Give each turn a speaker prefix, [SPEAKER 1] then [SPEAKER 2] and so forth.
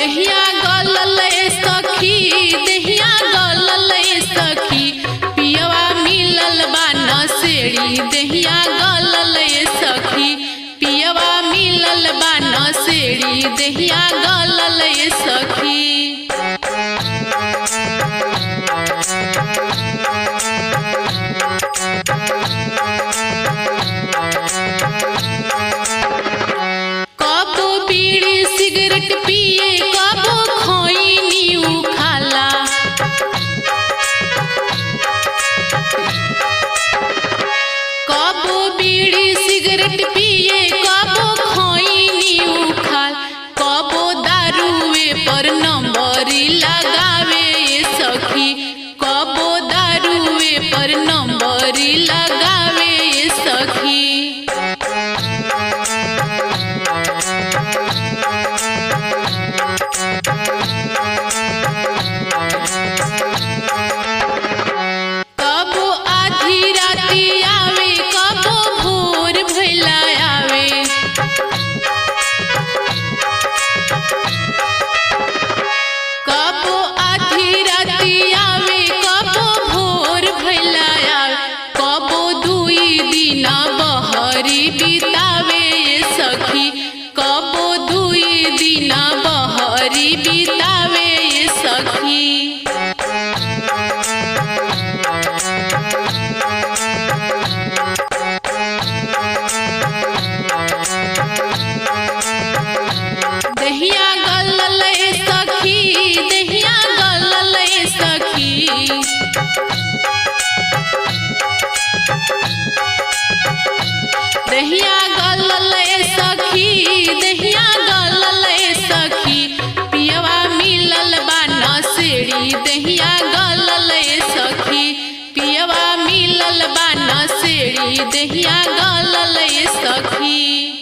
[SPEAKER 1] दहिया गलल सखी, दहिया गलल सखी, पियवा मिलल बा नसेड़ी। दहिया गलल सखी, पियवा मिलल बा नसेड़ी। दहिया गलल सखी। कबो बीड़ी सिगरेट पिए, कबो खैनी उखाला। कबो बीड़ी सिगरेट पिए, कबो खैनी उखाल। कबो दारुए पर नंबरी लगावे सखी, कबो दारुए पर नंबरी लगावे सखी। कबो आधी राती आवे, कबो भोर भइला आवे। कबो आधी राती आवे, कबो भोर भइला आवे। कबो दुई दिन बहरी बितावे सखी, कबो दुई दिन बहरी बितावे सखी। दहिया गलल सखी, दहिया गलल सखी। दहिया गलल सखी, दहिया गलल सखी, पियवा मिलल बा नसेड़ी। दहिया गलल सखी, पियवा मिलल बा नसेड़ी। दहिया गलल सखी।